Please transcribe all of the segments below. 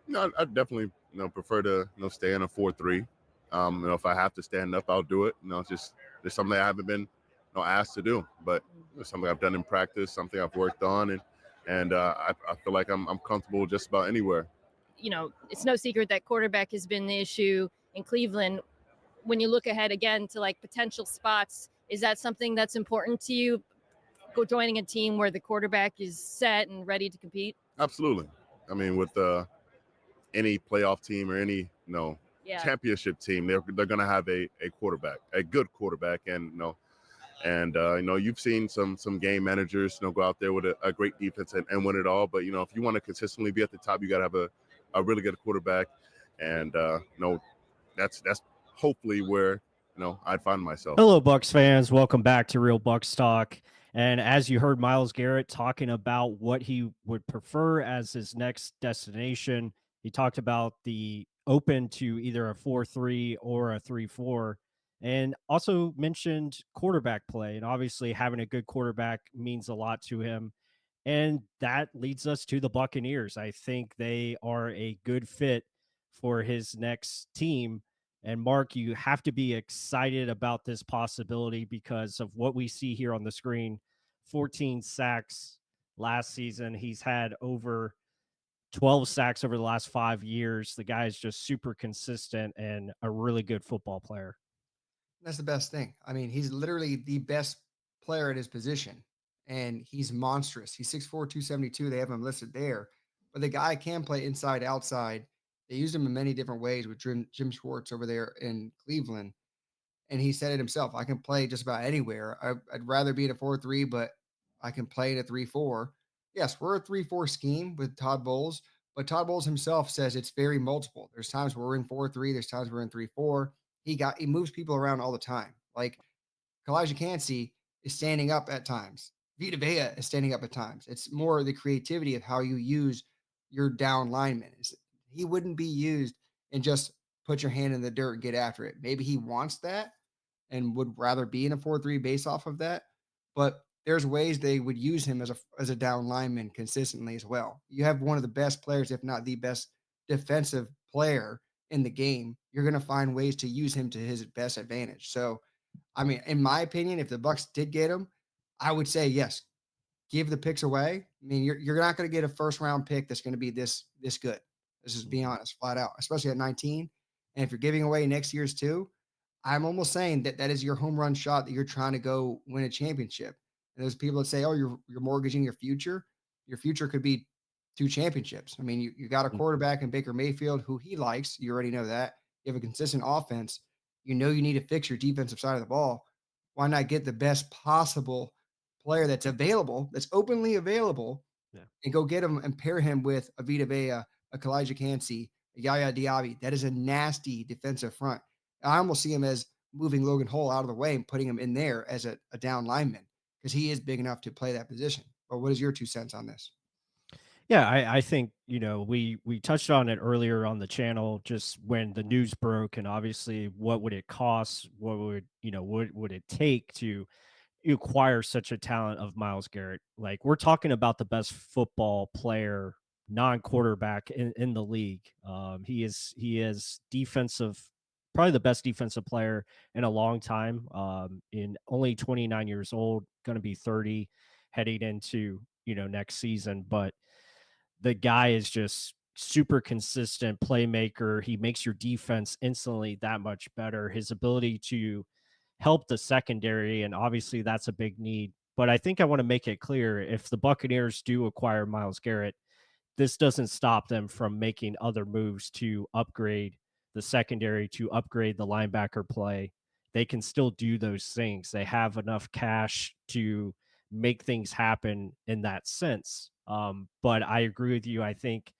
No, I definitely prefer to stay in a 4-3. If I have to stand up, I'll do it. It's something I haven't been asked to do, but it's something I've done in practice, something I've worked on, and I feel like I'm comfortable just about anywhere. It's no secret that quarterback has been the issue in Cleveland. When you look ahead again to like potential spots, is that something that's important to you? Go joining a team where the quarterback is set and ready to compete. Absolutely. I mean, with any playoff team or any Yeah. championship team, they're going to have a quarterback, a good quarterback, and you've seen some game managers go out there with a great defense and win it all. But if you want to consistently be at the top, you got to have a really good quarterback, and that's hopefully where I'd find myself. Hello, Bucs fans. Welcome back to Real Bucs Talk. And as you heard Myles Garrett talking about what he would prefer as his next destination, he talked about the open to either a 4-3 or a 3-4, and also mentioned quarterback play. And obviously, having a good quarterback means a lot to him. And that leads us to the Buccaneers. I think they are a good fit for his next team. And Mark, you have to be excited about this possibility because of what we see here on the screen. 14 sacks last season. He's had over 12 sacks over the last 5 years. The guy is just super consistent and a really good football player. That's the best thing. I mean, he's literally the best player at his position, and he's monstrous. He's 6'4", 272. They have him listed there. But the guy can play inside, outside. They used him in many different ways with Jim Schwartz over there in Cleveland. And he said it himself. I can play just about anywhere. I'd rather be in a 4-3, but I can play in a 3-4. Yes, we're a 3-4 scheme with Todd Bowles, but Todd Bowles himself says it's very multiple. There's times where we're in 4-3. There's times we're in 3-4. He moves people around all the time. Like Kalijah Cansey is standing up at times. Vita Vea is standing up at times. It's more the creativity of how you use your down lineman. He wouldn't be used and just put your hand in the dirt and get after it. Maybe he wants that and would rather be in a 4-3 based off of that. But there's ways they would use him as a down lineman consistently as well. You have one of the best players, if not the best defensive player in the game. You're going to find ways to use him to his best advantage. So, I mean, in my opinion, if the Bucs did get him, I would say yes, give the picks away. I mean, you're not going to get a first round pick that's going to be this good. Let's just be honest, flat out, especially at 19. And if you're giving away next year's too, I'm almost saying that is your home run shot that you're trying to go win a championship. And there's people that say, oh, you're mortgaging your future. Your future could be 2 championships. I mean, you got a quarterback in Baker Mayfield who he likes. You already know that. You have a consistent offense. You know you need to fix your defensive side of the ball. Why not get the best possible player that's available, that's openly available, and go get him and pair him with a Vita Vea, a Kalijah Cansey, a Yaya Diaby. That is a nasty defensive front. I almost see him as moving Logan Hole out of the way and putting him in there as a down lineman because he is big enough to play that position. But what is your 2 cents on this? Yeah, I think, we touched on it earlier on the channel, just when the news broke, and obviously what would it cost? What would it take to acquire such a talent of Myles Garrett? Like, we're talking about the best football player, non-quarterback in the league. He is defensive, probably the best defensive player in a long time. In only 29 years old, going to be 30 heading into next season, but the guy is just super consistent playmaker. He makes your defense instantly that much better. His ability to help the secondary, and obviously that's a big need. But I think I want to make it clear, if the Buccaneers do acquire Myles Garrett, this doesn't stop them from making other moves to upgrade the secondary, to upgrade the linebacker play. They can still do those things. They have enough cash to make things happen in that sense. But I agree with you. I think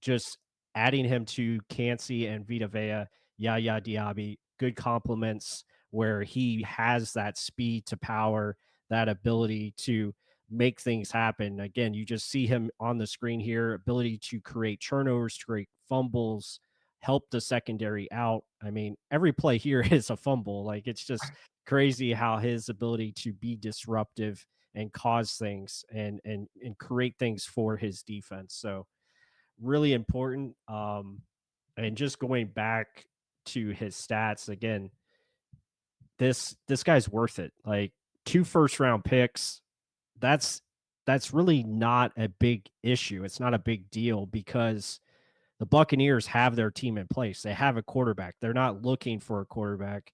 just adding him to Cansey and Vita Vea, Yaya Diaby, good compliments where he has that speed to power, that ability to make things happen. Again, you just see him on the screen here, ability to create turnovers, to create fumbles, help the secondary out. I mean, every play here is a fumble. Like, it's just crazy how his ability to be disruptive and cause things and create things for his defense. So really important. And just going back to his stats again, this guy's worth it. Like 2 first round picks, that's that's really not a big issue. It's not a big deal because the Buccaneers have their team in place. They have a quarterback. They're not looking for a quarterback.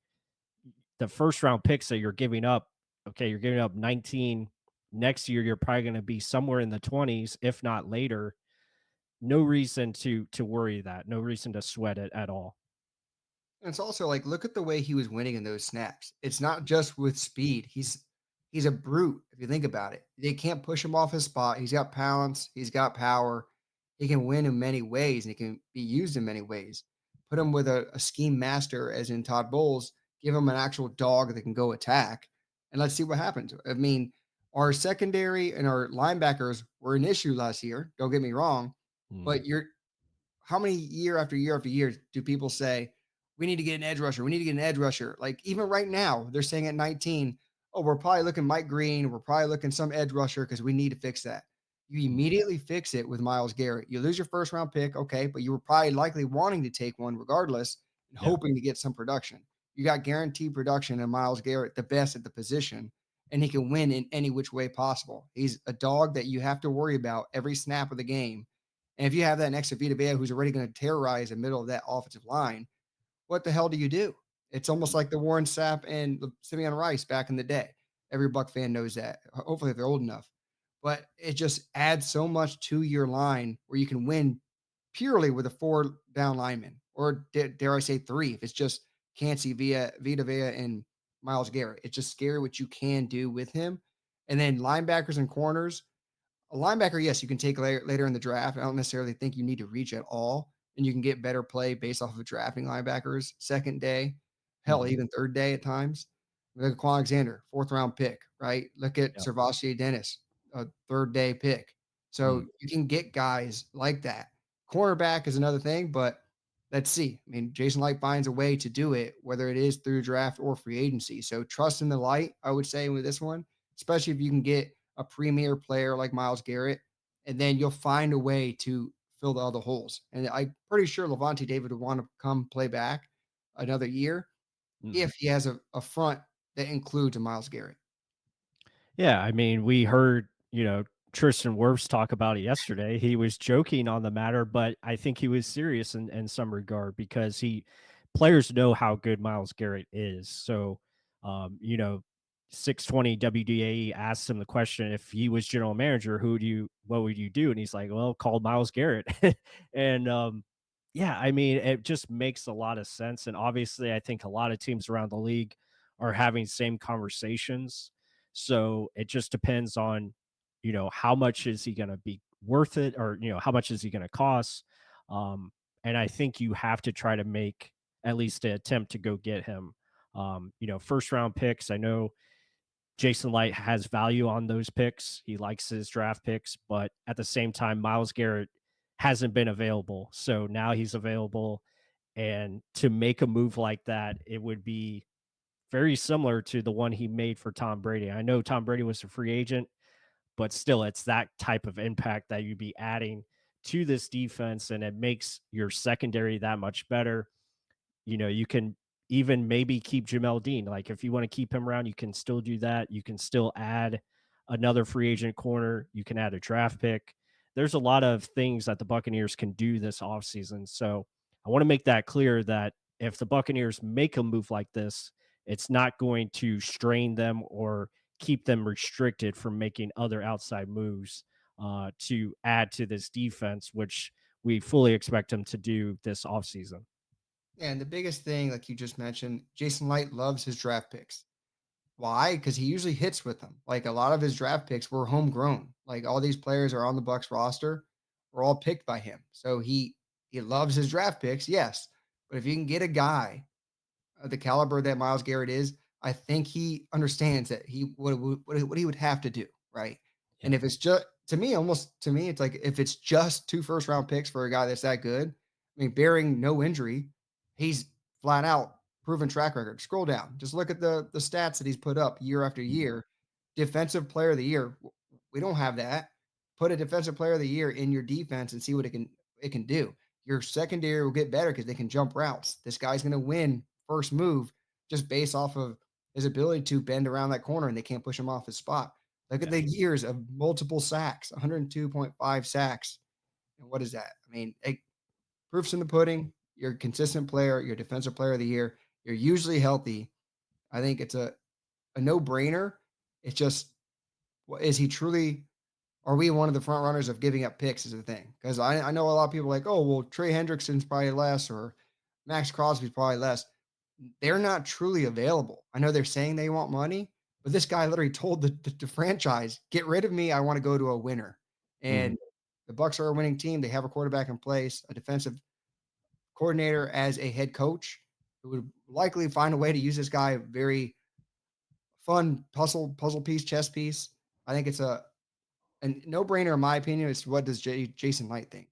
The first round picks that you're giving up, okay, you're giving up 19. Next year, you're probably going to be somewhere in the 20s, if not later. No reason to worry that. No reason to sweat it at all. And it's also like, look at the way he was winning in those snaps. It's not just with speed. He's a brute if you think about it. They can't push him off his spot. He's got pounds. He's got power. He can win in many ways, and he can be used in many ways. Put him with a scheme master, as in Todd Bowles. Give him an actual dog that can go attack, and let's see what happens. I mean, our secondary and our linebackers were an issue last year. Don't get me wrong, Mm, but you're how many year after year after year do people say, we need to get an edge rusher? We need to get an edge rusher. Like even right now, they're saying at 19, oh, we're probably looking Mike Green. We're probably looking some edge rusher because we need to fix that. You mm, immediately fix it with Myles Garrett. You lose your first round pick, okay, but you were probably likely wanting to take one regardless and yeah. hoping to get some production. You got guaranteed production in Myles Garrett, the best at the position, and he can win in any which way possible. He's a dog that you have to worry about every snap of the game, and if you have that next to Vita Vea, who's already going to terrorize the middle of that offensive line, what the hell do you do? It's almost like the Warren Sapp and Simeon Rice back in the day. Every Buck fan knows that. Hopefully, if they're old enough. But it just adds so much to your line where you can win purely with a four down lineman, or dare I say three, if it's just Cansey, Vita Vea, and Myles Garrett. It's just scary what you can do with him. And then linebackers and corners, a linebacker, yes, you can take later in the draft. I don't necessarily think you need to reach at all, and you can get better play based off of drafting linebackers second day, hell, Mhm. even third day at times. Look at Quan Alexander, fourth round pick, right? Look at Yeah. Servassier Dennis, a third day pick. Mm. So you can get guys like that. Cornerback is another thing, but let's see. I mean, Jason Light finds a way to do it, whether it is through draft or free agency. So trust in the light, I would say, with this one, especially if you can get a premier player like Myles Garrett, and then you'll find a way to fill the other holes. And I'm pretty sure Levante David would want to come play back another year Mhm. if he has a front that includes a Myles Garrett. Yeah, I mean, we heard, Tristan Wirfs talk about it yesterday. He was joking on the matter, but I think he was serious in some regard because players know how good Myles Garrett is. So, um, you know, 620 WDAE asked him the question, if he was general manager, what would you do? And he's like, well, call Myles Garrett. And yeah, I mean, it just makes a lot of sense. And obviously, I think a lot of teams around the league are having same conversations. So it just depends on, how much is he going to be worth it, or, how much is he going to cost? Um, and I think you have to try to make at least an attempt to go get him. First round picks. I know Jason Light has value on those picks. He likes his draft picks, but at the same time, Myles Garrett hasn't been available. So now he's available. And to make a move like that, it would be very similar to the one he made for Tom Brady. I know Tom Brady was a free agent, but still, it's that type of impact that you'd be adding to this defense, and it makes your secondary that much better. You can even maybe keep Jamel Dean. Like if you want to keep him around, you can still do that. You can still add another free agent corner. You can add a draft pick. There's a lot of things that the Buccaneers can do this offseason. So I want to make that clear that if the Buccaneers make a move like this, it's not going to strain them or keep them restricted from making other outside moves to add to this defense, which we fully expect them to do this offseason. And the biggest thing, like you just mentioned, Jason Light loves his draft picks. Why? Because he usually hits with them. Like a lot of his draft picks were homegrown. Like all these players are on the Bucks roster, were all picked by him. So he loves his draft picks, yes. But if you can get a guy the caliber that Myles Garrett is, I think he understands that what he would have to do, right? And Yeah. if it's just almost to me, it's like if it's just 2 first round picks for a guy that's that good, I mean, bearing no injury, he's flat out proven track record. Scroll down, just look at the stats that he's put up year after Mhm. year. Defensive player of the year. We don't have that. Put a defensive player of the year in your defense and see what it can it can do. Your secondary will get better because they can jump routes. This guy's going to win first move just based off of his ability to bend around that corner, and they can't push him off his spot. Look at the years of multiple sacks, 102.5 sacks. And what is that? I mean, proof's in the pudding. You're a consistent player. You're defensive player of the year. You're usually healthy. I think it's a no-brainer. It's just, is he truly, are we one of the front runners of giving up picks is the thing? Because I know a lot of people like, oh, well, Trey Hendrickson's probably less or Max Crosby's probably less. They're not truly available. I know they're saying they want money, but this guy literally told the franchise, get rid of me. I want to go to a winner. And the Bucs are a winning team. They have a quarterback in place, a defensive coordinator as a head coach who would likely find a way to use this guy. Very fun puzzle piece, chess piece. I think it's a no-brainer in my opinion. It's what does Jason Light think?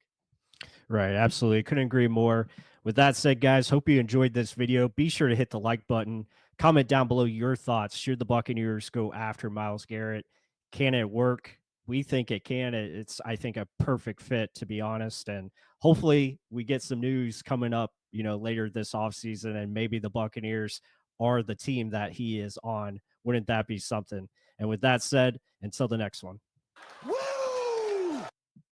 Right, absolutely. Couldn't agree more. With that said, guys, hope you enjoyed this video. Be sure to hit the like button. Comment down below your thoughts. Should the Buccaneers go after Myles Garrett? Can it work? We think it can. It's, I think, a perfect fit, to be honest. And hopefully we get some news coming up, later this offseason, and maybe the Buccaneers are the team that he is on. Wouldn't that be something? And with that said, until the next one.